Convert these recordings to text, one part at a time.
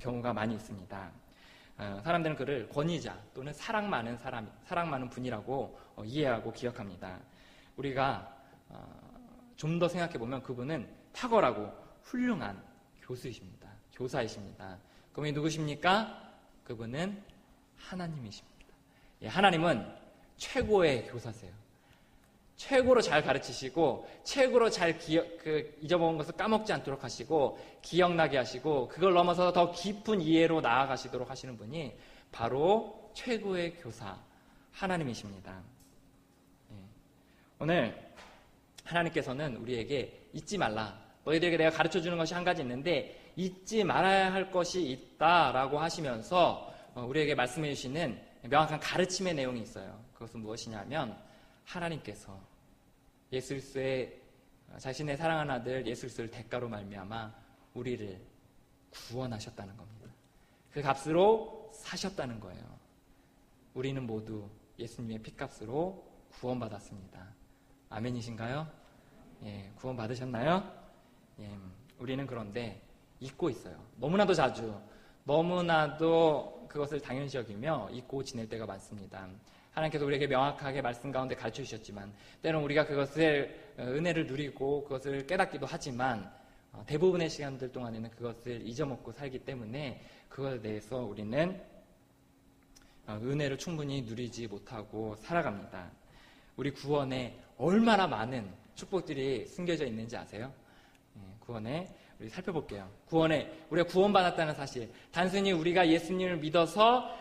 경우가 많이 있습니다. 사람들은 그를 권위자 또는 사랑 많은 사람, 사랑 많은 분이라고 이해하고 기억합니다. 우리가 좀 더 생각해 보면 그분은 탁월하고 훌륭한 교수이십니다. 교사이십니다. 그분이 누구십니까? 그분은 하나님이십니다. 하나님은 최고의 교사세요. 최고로 잘 가르치시고 최고로 잘 잊어먹은 것을 까먹지 않도록 하시고 기억나게 하시고 그걸 넘어서 더 깊은 이해로 나아가시도록 하시는 분이 바로 최고의 교사 하나님이십니다. 오늘 하나님께서는 우리에게 잊지 말라, 너희들에게 내가 가르쳐주는 것이 한 가지 있는데 잊지 말아야 할 것이 있다라고 하시면서 우리에게 말씀해 주시는 명확한 가르침의 내용이 있어요. 그것은 무엇이냐면 하나님께서 예수 그리스도의 자신의 사랑하는 아들 예수 그리스도를 대가로 말미암아 우리를 구원하셨다는 겁니다. 그 값으로 사셨다는 거예요. 우리는 모두 예수님의 피값으로 구원받았습니다. 아멘이신가요? 예, 구원받으셨나요? 예, 우리는 그런데 잊고 있어요. 너무나도 자주, 너무나도 그것을 당연시 여기며 잊고 지낼 때가 많습니다. 하나님께서 우리에게 명확하게 말씀 가운데 가르쳐 주셨지만 때로는 우리가 그것을 은혜를 누리고 그것을 깨닫기도 하지만 대부분의 시간들 동안에는 그것을 잊어먹고 살기 때문에 그것에 대해서 우리는 은혜를 충분히 누리지 못하고 살아갑니다. 우리 구원에 얼마나 많은 축복들이 숨겨져 있는지 아세요? 구원에 우리 살펴볼게요. 구원에 우리가 구원받았다는 사실, 단순히 우리가 예수님을 믿어서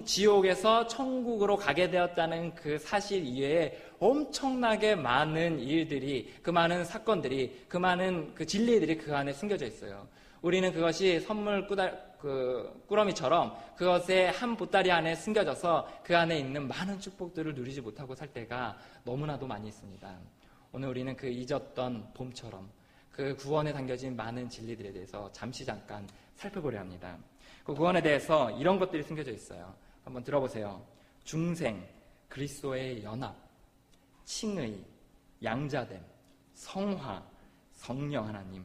지옥에서 천국으로 가게 되었다는 그 사실 이외에 엄청나게 많은 일들이, 그 많은 사건들이, 그 많은 그 진리들이 그 안에 숨겨져 있어요. 우리는 그것이 선물 꾸러미처럼 그것의 한 보따리 안에 숨겨져서 그 안에 있는 많은 축복들을 누리지 못하고 살 때가 너무나도 많이 있습니다. 오늘 우리는 그 잊었던 봄처럼 그 구원에 담겨진 많은 진리들에 대해서 잠깐 살펴보려 합니다. 그 구원에 대해서 이런 것들이 숨겨져 있어요. 한번 들어보세요. 중생, 그리스도의 연합, 칭의, 양자됨, 성화, 성령 하나님,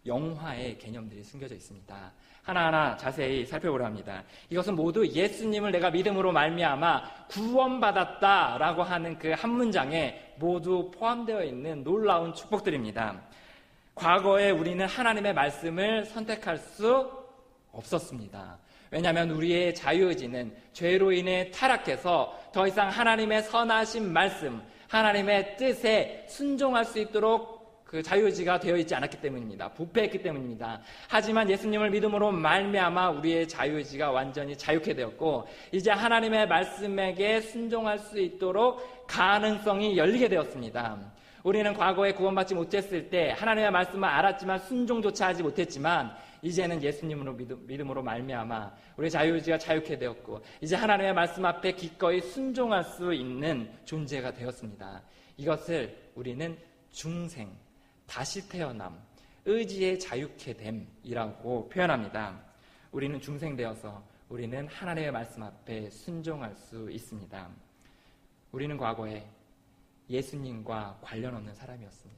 영화의 개념들이 숨겨져 있습니다. 하나하나 자세히 살펴보려 합니다. 이것은 모두 예수님을 내가 믿음으로 말미암아 구원받았다라고 하는 그 한 문장에 모두 포함되어 있는 놀라운 축복들입니다. 과거에 우리는 하나님의 말씀을 선택할 수 없었습니다. 왜냐하면 우리의 자유의지는 죄로 인해 타락해서 더 이상 하나님의 선하신 말씀, 하나님의 뜻에 순종할 수 있도록 그 자유의지가 되어 있지 않았기 때문입니다. 부패했기 때문입니다. 하지만 예수님을 믿음으로 말미암아 우리의 자유의지가 완전히 자유케 되었고 이제 하나님의 말씀에게 순종할 수 있도록 가능성이 열리게 되었습니다. 우리는 과거에 구원받지 못했을 때 하나님의 말씀을 알았지만 순종조차 하지 못했지만 이제는 예수님으로 믿음으로 말미암아 우리의 자유의지가 자유케 되었고 이제 하나님의 말씀 앞에 기꺼이 순종할 수 있는 존재가 되었습니다. 이것을 우리는 중생, 다시 태어남, 의지의 자유케 됨이라고 표현합니다. 우리는 중생되어서 우리는 하나님의 말씀 앞에 순종할 수 있습니다. 우리는 과거에 예수님과 관련 없는 사람이었습니다.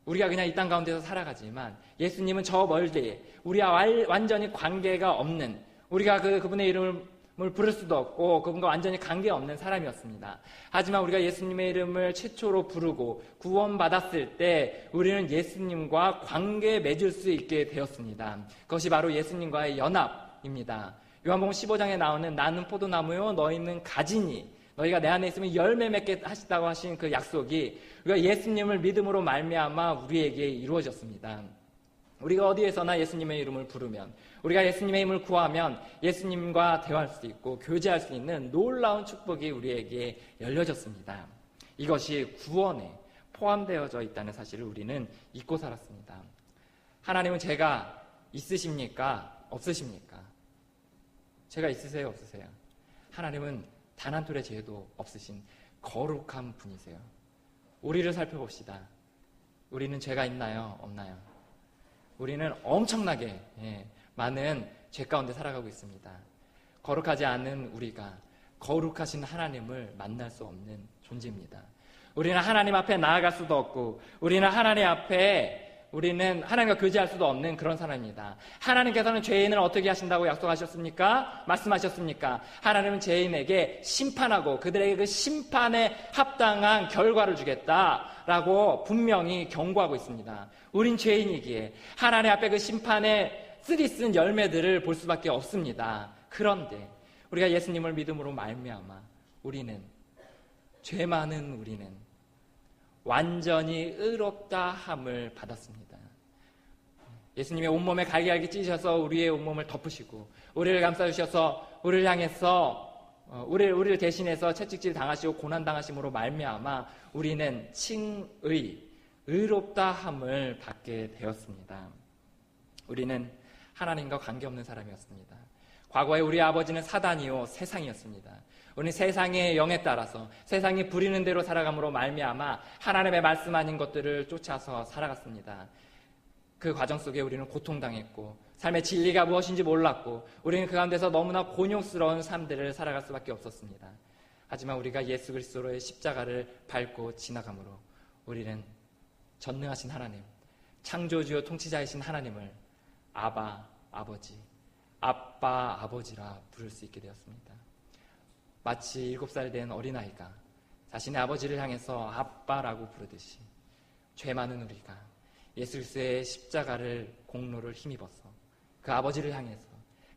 우리가 그냥 이 땅 가운데서 살아가지만 예수님은 저 멀리 우리와 완전히 관계가 없는, 우리가 그분의 이름을 부를 수도 없고 그분과 완전히 관계없는 사람이었습니다. 하지만 우리가 예수님의 이름을 최초로 부르고 구원받았을 때 우리는 예수님과 관계 맺을 수 있게 되었습니다. 그것이 바로 예수님과의 연합입니다. 요한복음 15장에 나오는 나는 포도나무요 너희는 가지니 너희가 내 안에 있으면 열매 맺게 하시다고 하신 그 약속이 우리가 예수님을 믿음으로 말미암아 우리에게 이루어졌습니다. 우리가 어디에서나 예수님의 이름을 부르면, 우리가 예수님의 이름을 구하면 예수님과 대화할 수 있고 교제할 수 있는 놀라운 축복이 우리에게 열려졌습니다. 이것이 구원에 포함되어져 있다는 사실을 우리는 잊고 살았습니다. 하나님은 죄가 있으십니까? 없으십니까? 죄가 있으세요? 없으세요? 하나님은 단 한 톨의 죄도 없으신 거룩한 분이세요. 우리를 살펴봅시다. 우리는 죄가 있나요? 없나요? 우리는 엄청나게 많은 죄 가운데 살아가고 있습니다. 거룩하지 않은 우리가 거룩하신 하나님을 만날 수 없는 존재입니다. 우리는 하나님 앞에 나아갈 수도 없고 우리는 하나님 앞에 우리는 하나님과 교제할 수도 없는 그런 사람입니다. 하나님께서는 죄인을 어떻게 하신다고 약속하셨습니까? 말씀하셨습니까? 하나님은 죄인에게 심판하고 그들에게 그 심판에 합당한 결과를 주겠다라고 분명히 경고하고 있습니다. 우린 죄인이기에 하나님 앞에 그 심판의 쓰리쓴 열매들을 볼 수밖에 없습니다. 그런데 우리가 예수님을 믿음으로 말미암아 우리는, 죄 많은 우리는 완전히 의롭다 함을 받았습니다. 예수님의 온몸에 갈기갈기 찢으셔서 우리의 온몸을 덮으시고 우리를 감싸주셔서 우리를 향해서 우리를 대신해서 채찍질 당하시고 고난 당하심으로 말미암아 우리는 칭의, 의롭다 함을 받게 되었습니다. 우리는 하나님과 관계없는 사람이었습니다. 과거에 우리 아버지는 사단이요 세상이었습니다. 우리는 세상의 영에 따라서 세상이 부리는 대로 살아감으로 말미암아 하나님의 말씀 아닌 것들을 쫓아서 살아갔습니다. 그 과정 속에 우리는 고통당했고 삶의 진리가 무엇인지 몰랐고 우리는 그 가운데서 너무나 곤욕스러운 삶들을 살아갈 수밖에 없었습니다. 하지만 우리가 예수 그리스도의 십자가를 밟고 지나감으로 우리는 전능하신 하나님, 창조주요 통치자이신 하나님을 아버지, 아빠, 아버지라 부를 수 있게 되었습니다. 마치 7살 된 어린아이가 자신의 아버지를 향해서 아빠라고 부르듯이 죄 많은 우리가 예수 그리스도의 십자가를 공로를 힘입어서 그 아버지를 향해서,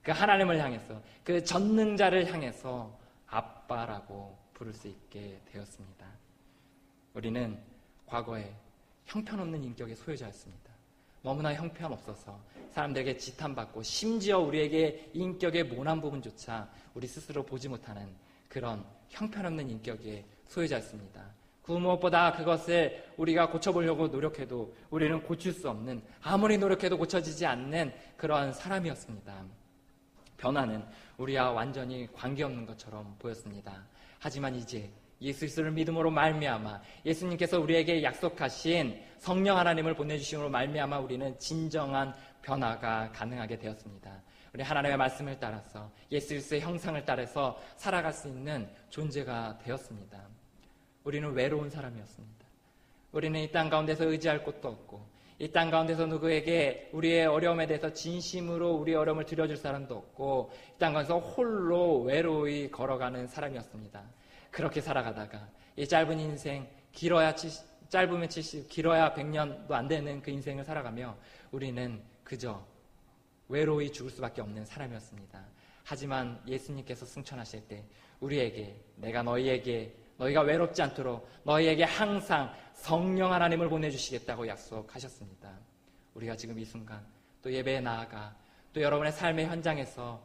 그 하나님을 향해서, 그 전능자를 향해서 아빠라고 부를 수 있게 되었습니다. 우리는 과거에 형편없는 인격의 소유자였습니다. 너무나 형편없어서 사람들에게 지탄받고 심지어 우리에게 인격의 모난 부분조차 우리 스스로 보지 못하는 그런 형편없는 인격의 소유자였습니다. 그 무엇보다 그것을 우리가 고쳐보려고 노력해도 우리는 고칠 수 없는, 아무리 노력해도 고쳐지지 않는 그러한 사람이었습니다. 변화는 우리와 완전히 관계없는 것처럼 보였습니다. 하지만 이제 예수 그리스도를 믿음으로 말미암아 예수님께서 우리에게 약속하신 성령 하나님을 보내주심으로 말미암아 우리는 진정한 변화가 가능하게 되었습니다. 우리 하나님의 말씀을 따라서 예수 그리스도의 형상을 따라서 살아갈 수 있는 존재가 되었습니다. 우리는 외로운 사람이었습니다. 우리는 이 땅 가운데서 의지할 곳도 없고 이 땅 가운데서 누구에게 우리의 어려움에 대해서 진심으로 우리의 어려움을 들려줄 사람도 없고 이 땅 가운데서 홀로 외로이 걸어가는 사람이었습니다. 그렇게 살아가다가 이 짧은 인생, 짧으면 70, 길어야 100년도 안 되는 그 인생을 살아가며 우리는 그저 외로이 죽을 수밖에 없는 사람이었습니다. 하지만 예수님께서 승천하실 때 우리에게, 너희가 외롭지 않도록 너희에게 항상 성령 하나님을 보내주시겠다고 약속하셨습니다. 우리가 지금 이 순간 또 예배에 나아가 또 여러분의 삶의 현장에서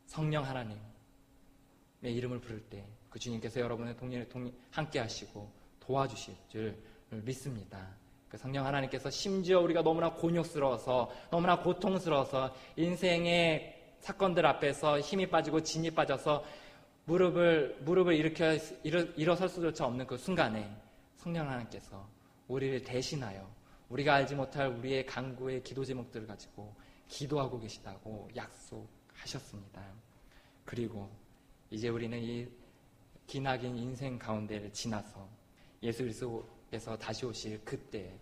성령 하나님의 이름을 부를 때 그 주님께서 여러분의 함께 하시고 도와주실 줄 믿습니다. 그 성령 하나님께서 심지어 우리가 너무나 곤욕스러워서 너무나 고통스러워서 인생의 사건들 앞에서 힘이 빠지고 진이 빠져서 무릎을 일어설 수조차 없는 그 순간에 성령 하나님께서 우리를 대신하여 우리가 알지 못할 우리의 간구의 기도 제목들을 가지고 기도하고 계시다고 약속하셨습니다. 그리고 이제 우리는 이 기나긴 인생 가운데를 지나서 예수 그리스도께서 다시 오실 그때,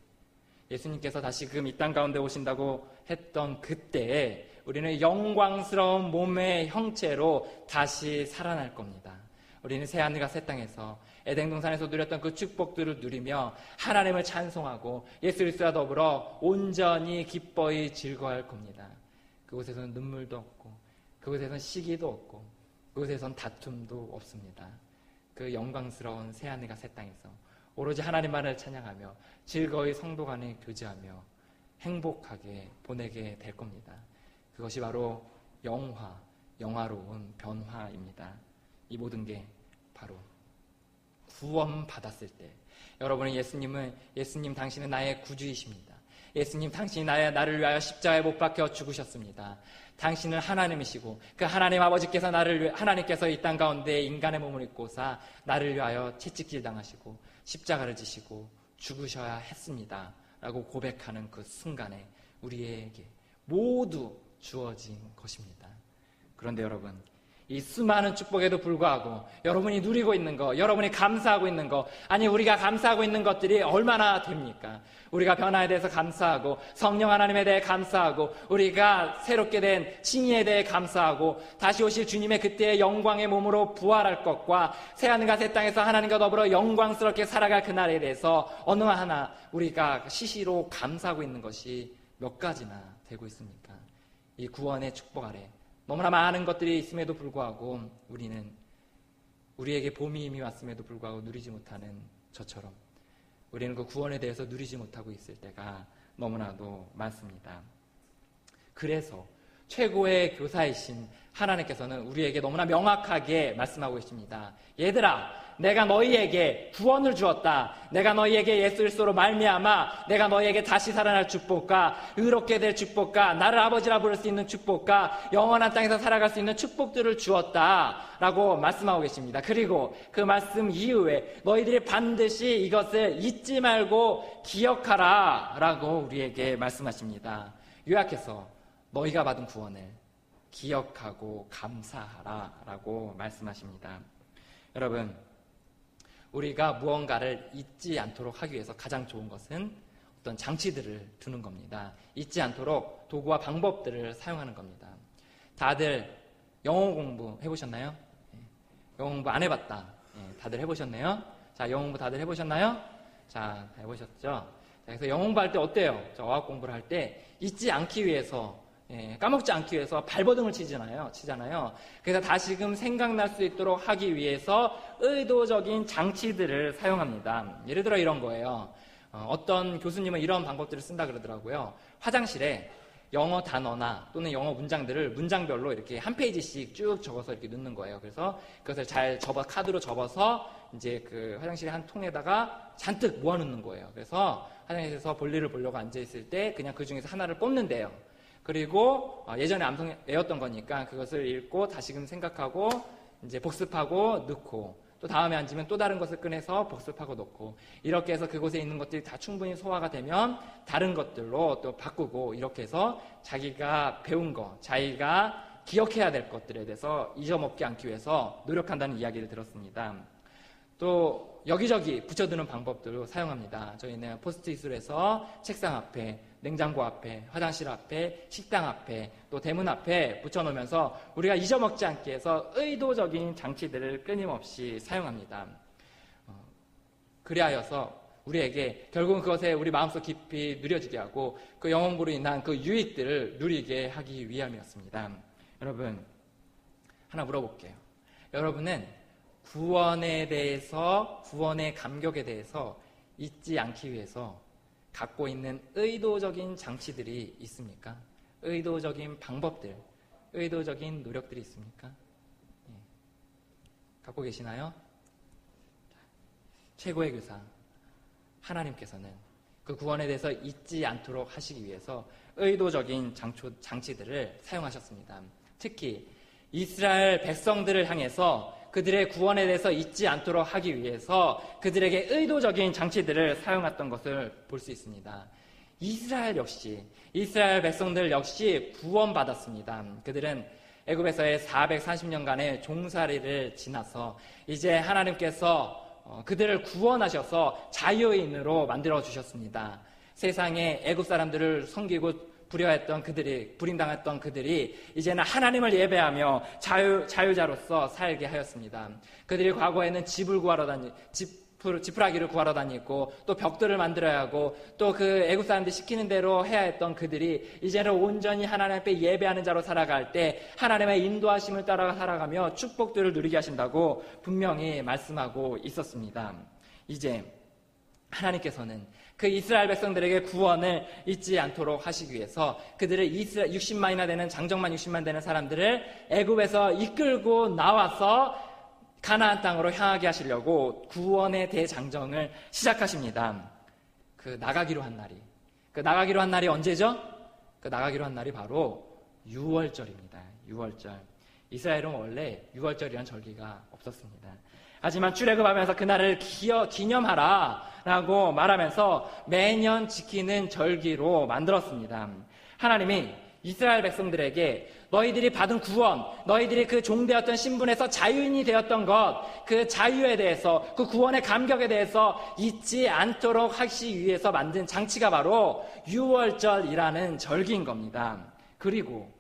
예수님께서 다시금 이 땅 가운데 오신다고 했던 그때에 우리는 영광스러운 몸의 형체로 다시 살아날 겁니다. 우리는 새하늘과 새 땅에서 에덴 동산에서 누렸던 그 축복들을 누리며 하나님을 찬송하고 예수 그리스도와 더불어 온전히 기뻐히 즐거워할 겁니다. 그곳에서는 눈물도 없고 그곳에서는 시기도 없고 그곳에서는 다툼도 없습니다. 그 영광스러운 새하늘과 새 땅에서 오로지 하나님만을 찬양하며 즐거이 성도 간에 교제하며 행복하게 보내게 될 겁니다. 그것이 바로 영화로운 변화입니다. 이 모든 게 바로 구원받았을 때 여러분은 예수님 당신은 나의 구주이십니다. 예수님 당신이 나를 위하여 십자가에 못 박혀 죽으셨습니다. 당신은 하나님이시고 그 하나님 아버지께서 하나님께서 이 땅 가운데 인간의 몸을 입고사 나를 위하여 채찍질 당하시고 십자가를 지시고 죽으셔야 했습니다. 라고 고백하는 그 순간에 우리에게 모두 주어진 것입니다. 그런데 여러분, 이 수많은 축복에도 불구하고 여러분이 누리고 있는 거, 여러분이 감사하고 있는 거, 아니 우리가 감사하고 있는 것들이 얼마나 됩니까? 우리가 변화에 대해서 감사하고, 성령 하나님에 대해 감사하고, 우리가 새롭게 된 칭의에 대해 감사하고, 다시 오실 주님의 그때의 영광의 몸으로 부활할 것과 새하늘과 새 땅에서 하나님과 더불어 영광스럽게 살아갈 그날에 대해서 어느 하나 우리가 시시로 감사하고 있는 것이 몇 가지나 되고 있습니까? 이 구원의 축복 아래 너무나 많은 것들이 있음에도 불구하고 우리는 우리에게 봄이 이미 왔음에도 불구하고 누리지 못하는 저처럼 우리는 그 구원에 대해서 누리지 못하고 있을 때가 너무나도 많습니다. 그래서 최고의 교사이신 하나님께서는 우리에게 너무나 명확하게 말씀하고 계십니다. 얘들아, 내가 너희에게 구원을 주었다. 내가 너희에게 예수 그리스도로 말미암아 내가 너희에게 다시 살아날 축복과 의롭게 될 축복과 나를 아버지라 부를 수 있는 축복과 영원한 땅에서 살아갈 수 있는 축복들을 주었다라고 말씀하고 계십니다. 그리고 그 말씀 이후에 너희들이 반드시 이것을 잊지 말고 기억하라 라고 우리에게 말씀하십니다. 요약해서 너희가 받은 구원을 기억하고 감사하라 라고 말씀하십니다. 여러분, 우리가 무언가를 잊지 않도록 하기 위해서 가장 좋은 것은 어떤 장치들을 두는 겁니다. 잊지 않도록 도구와 방법들을 사용하는 겁니다. 다들 영어 공부 해보셨나요? 영어 공부 안 해봤다. 다들 해보셨네요? 자, 영어 공부 다들 해보셨나요? 자, 다 해보셨죠? 자, 그래서 영어 공부할 때 어때요? 어학 공부를 할 때 잊지 않기 위해서 까먹지 않기 위해서 발버둥을 치잖아요. 그래서 다시금 생각날 수 있도록 하기 위해서 의도적인 장치들을 사용합니다. 예를 들어 이런 거예요. 어떤 교수님은 이런 방법들을 쓴다 그러더라고요. 화장실에 영어 단어나 또는 영어 문장들을 문장별로 이렇게 한 페이지씩 쭉 적어서 이렇게 넣는 거예요. 그래서 그것을 잘 카드로 접어서 이제 그 화장실의 한 통에다가 잔뜩 모아놓는 거예요. 그래서 화장실에서 볼일을 보려고 앉아있을 때 그냥 그 중에서 하나를 뽑는데요. 그리고 예전에 암송 외웠던 거니까 그것을 읽고 다시금 생각하고 이제 복습하고 넣고 또 다음에 앉으면 또 다른 것을 꺼내서 복습하고 넣고 이렇게 해서 그곳에 있는 것들이 다 충분히 소화가 되면 다른 것들로 또 바꾸고 이렇게 해서 자기가 배운 거, 자기가 기억해야 될 것들에 대해서 잊어먹지 않기 위해서 노력한다는 이야기를 들었습니다. 또 여기저기 붙여두는 방법들을 사용합니다. 저희는 포스트잇으로 해서 책상 앞에, 냉장고 앞에, 화장실 앞에, 식당 앞에, 또 대문 앞에 붙여놓으면서 우리가 잊어먹지 않게 해서 의도적인 장치들을 끊임없이 사용합니다. 그리하여서 우리에게 결국은 그것에 우리 마음속 깊이 누려지게 하고 그 영어 공부로 인한 그 유익들을 누리게 하기 위함이었습니다. 여러분, 하나 물어볼게요. 여러분은 구원에 대해서, 구원의 감격에 대해서 잊지 않기 위해서 갖고 있는 의도적인 장치들이 있습니까? 의도적인 방법들, 의도적인 노력들이 있습니까? 갖고 계시나요? 최고의 교사 하나님께서는 그 구원에 대해서 잊지 않도록 하시기 위해서 의도적인 장치들을 사용하셨습니다. 특히 이스라엘 백성들을 향해서 그들의 구원에 대해서 잊지 않도록 하기 위해서 그들에게 의도적인 장치들을 사용했던 것을 볼 수 있습니다. 이스라엘 백성들 역시 구원받았습니다. 그들은 애굽에서의 430년간의 종살이를 지나서 이제 하나님께서 그들을 구원하셔서 자유인으로 만들어주셨습니다. 세상에 애굽 사람들을 섬기고 불임당했던 그들이 이제는 하나님을 예배하며 자유자로서 살게 하였습니다. 그들이 과거에는 지푸라기를 구하러 다니고 또 벽돌을 만들어야 하고 또 그 애굽 사람들이 시키는 대로 해야 했던 그들이 이제는 온전히 하나님 앞에 예배하는 자로 살아갈 때 하나님의 인도하심을 따라 살아가며 축복들을 누리게 하신다고 분명히 말씀하고 있었습니다. 이제 하나님께서는 그 이스라엘 백성들에게 구원을 잊지 않도록 하시기 위해서 그들을 60만이나 되는 장정만 60만 되는 사람들을 애굽에서 이끌고 나와서 가나안 땅으로 향하게 하시려고 구원의 대장정을 시작하십니다. 그 나가기로 한 날이 언제죠? 그 나가기로 한 날이 바로 6월절입니다. 6월절. 이스라엘은 원래 6월절이라는 절기가 없었습니다. 하지만 출애굽하면서 그날을 기념하라 라고 말하면서 매년 지키는 절기로 만들었습니다. 하나님이 이스라엘 백성들에게 너희들이 받은 구원, 너희들이 그 종되었던 신분에서 자유인이 되었던 것, 그 자유에 대해서, 그 구원의 감격에 대해서 잊지 않도록 하기 위해서 만든 장치가 바로 유월절이라는 절기인 겁니다. 그리고